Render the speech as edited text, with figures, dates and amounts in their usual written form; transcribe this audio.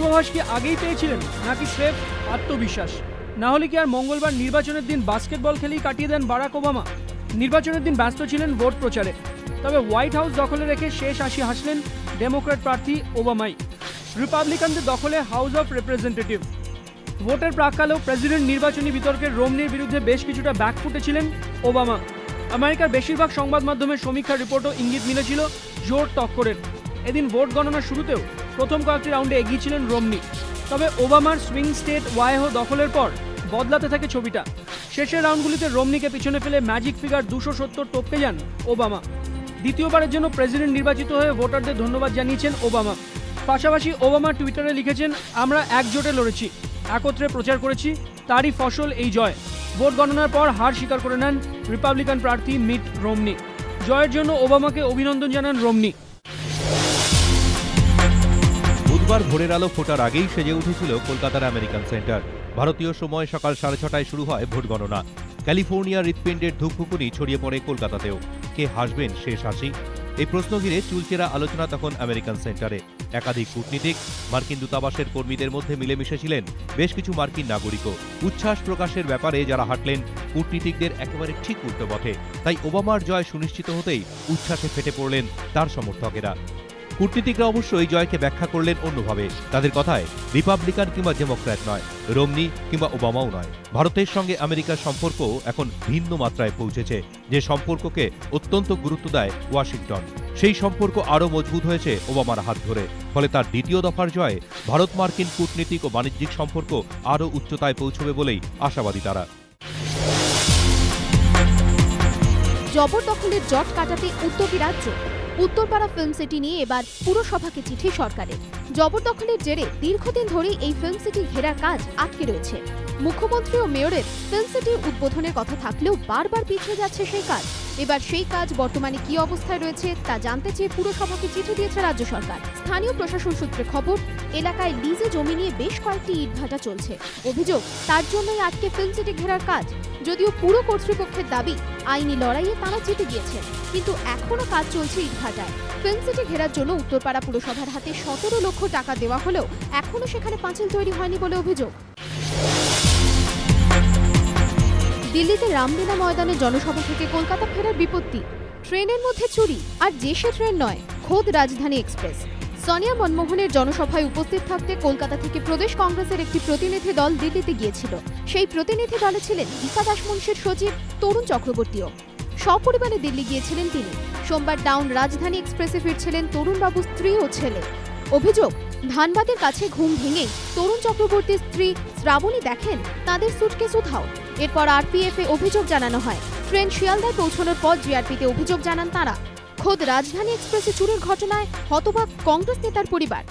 পূর্বাভাস কি আগেই পেয়েছিলেন নাকি স্রেফ আত্মবিশ্বাস? না হলে কি আর মঙ্গলবার নির্বাচনের দিন বাস্কেটবল খেলেই কাটিয়ে দেন বারাক ওবামা? নির্বাচনের দিন ব্যস্ত ছিলেন ভোট প্রচারে, তবে হোয়াইট হাউস দখলে রেখে শেষ হাসি হাসলেন ডেমোক্র্যাট প্রার্থী ওবামাই। রিপাবলিকানদের দখলে হাউস অফ রিপ্রেজেন্টেটিভ। ভোটের প্রাক্কালেও প্রেসিডেন্ট নির্বাচনী বিতর্কে রোমনির বিরুদ্ধে বেশ কিছুটা ব্যাকফুটে ছিলেন ওবামা। আমেরিকার বেশিরভাগ সংবাদ মাধ্যমের সমীক্ষার রিপোর্টও ইঙ্গিত মিলেছিল জোর টক্করের। এদিন ভোট গণনার শুরুতেও প্রথম কয়েকটি রাউন্ডে এগিয়ে ছিলেন রোমনি, তবে ওবামার সুইং স্টেট ওয়াইহো দখলের পর বদলাতে থাকে ছবিটা। শেষের রাউন্ডগুলিতে রোমনিকে পিছনে ফেলে ম্যাজিক ফিগার 270 টপকে যান ওবামা। দ্বিতীয়বারের জন্য প্রেসিডেন্ট নির্বাচিত হয়ে ভোটারদের ধন্যবাদ জানিয়েছেন ওবামা। পাশাপাশি ওবামা টুইটারে লিখেছেন, আমরা একজোটে লড়েছি, একত্রে প্রচার করেছি, তারই ফসল এই জয়। ভোট গণনার পর হার স্বীকার করে নেন রিপাবলিকান প্রার্থী মিট রোমনি। জয়ের জন্য ওবামাকে অভিনন্দন জানান রোমনি। বুধবার ভোরের আলো ফোটার আগেই সেজে উঠেছিল কলকাতার আমেরিকান সেন্টার। ভারতীয় সময় সকাল 6:30টায় শুরু হয় ভোট গণনা। ক্যালিফোর্নিয়ার হৃৎপিণ্ডের ধূপখুকুনি ছড়িয়ে পড়ে কলকাতাতেও। কে হাসবেন শেষ হাসি? এই প্রশ্ন ঘিরে চুলচেরা আলোচনা তখন আমেরিকান সেন্টারে। একাধিক কূটনীতিক, মার্কিন দূতাবাসের কর্মীদের মধ্যে মিলেমিশে ছিলেন বেশ কিছু মার্কিন নাগরিকও। উচ্ছ্বাস প্রকাশের ব্যাপারে যারা হাঁটলেন কূটনীতিকদের একেবারে ঠিক উল্টো পথে। তাই ওবামার জয় সুনিশ্চিত হতেই উচ্ছ্বাসে ফেটে পড়লেন তার সমর্থকেরা। কূটনীতিকরা অবশ্যই জয়কে ব্যাখ্যা করলেন অন্যভাবে। তাদের কথায় রিপাবলিকান কিংবা ডেমোক্র্যাট নয়, রোমনি কিংবা ওবামাও নয়, ভারতের সঙ্গে আমেরিকার সম্পর্ক এখন ভিন্ন মাত্রায় পৌঁছেছে। যে সম্পর্ককে অত্যন্ত গুরুত্ব দেয় ওয়াশিংটন, সেই সম্পর্ক আরও মজবুত হয়েছে ওবামার হাত ধরে। ফলে তার দ্বিতীয় দফার জয়ে ভারত মার্কিন কূটনীতিক ও বাণিজ্যিক সম্পর্ক আরও উচ্চতায় পৌঁছবে বলেই আশাবাদী তারা। জবরদখলের জট কাটাতে উদ্যোগী রাজ্য। উত্তরপাড়া ফিল্ম সিটি নিয়ে এবার পুরসভাকে চিঠি সরকারের। জবরদখলের জেরে দীর্ঘদিন ধরেই এই ফিল্ম সিটি ঘেরার কাজ আটকে রয়েছে। মুখ্যমন্ত্রী ও মেয়রের ফিল্ম সিটি উদ্বোধনের কথা থাকলেও বারবার পিছিয়ে যাচ্ছে সেই কাজ। এবার সেই কাজ বর্তমানে কি অবস্থায় রয়েছে তা জানতে চেয়ে পুরসভাকে চিঠি দিয়েছে রাজ্য সরকার। স্থানীয় প্রশাসন সূত্রে খবর, এলাকায় লিজে জমি নিয়ে বেশ কয়েকটি ইটভাটা চলছে। অভিযোগ, তার জন্যই আটকে ফিল্ম সিটি ঘেরার কাজ। যদিও পুরো কর্তৃপক্ষের দাবি, আইনি লড়াইয়ে তারা জিতে গিয়েছেন, কিন্তু এখনো কাজ চলছে ইটভাটায়। ফিল্ম সিটি ঘেরার জন্য উত্তরপাড়া পুরসভার হাতে 17 লক্ষ টাকা দেওয়া হলেও এখনো সেখানে পাঁচিল তৈরি হয়নি বলে অভিযোগ। দিল্লিতে রামলীলা ময়দানে জনসভা থেকে কলকাতা ফেরার বিপত্তি। ট্রেনের মধ্যে চুরি, আর যে সে ট্রেন নয়, খোদ রাজধানী এক্সপ্রেস। সোনিয়া মনমোহনের জনসভায় উপস্থিত থাকতে কলকাতা থেকে প্রদেশ কংগ্রেসের একটি প্রতিনিধি দল দিল্লিতে গিয়েছিল। সেই প্রতিনিধি দলে ছিলেন দীপা দাসমুন্সির সচিব তরুণ চক্রবর্তীও। সপরিবারে দিল্লি গিয়েছিলেন তিনি। সোমবার ডাউন রাজধানী এক্সপ্রেসে ফিরছিলেন তরুণবাবুর স্ত্রী ও ছেলে। অভিযোগ, ধানবাদের কাছে ঘুম ভেঙেই তরুণ চক্রবর্তীর স্ত্রী শ্রাবণী দেখেন তাঁদের সুটকেস উধাও। এরপর আরপিএফে অভিযোগ জানানো হয়। ট্রেন শিয়ালদায় পৌঁছানোর পর জিআরপিতে অভিযোগ জানান তাঁরা। খোদ রাজধানী এক্সপ্রেসে চুরির ঘটনায় হতবাক কংগ্রেস নেতার পরিবার।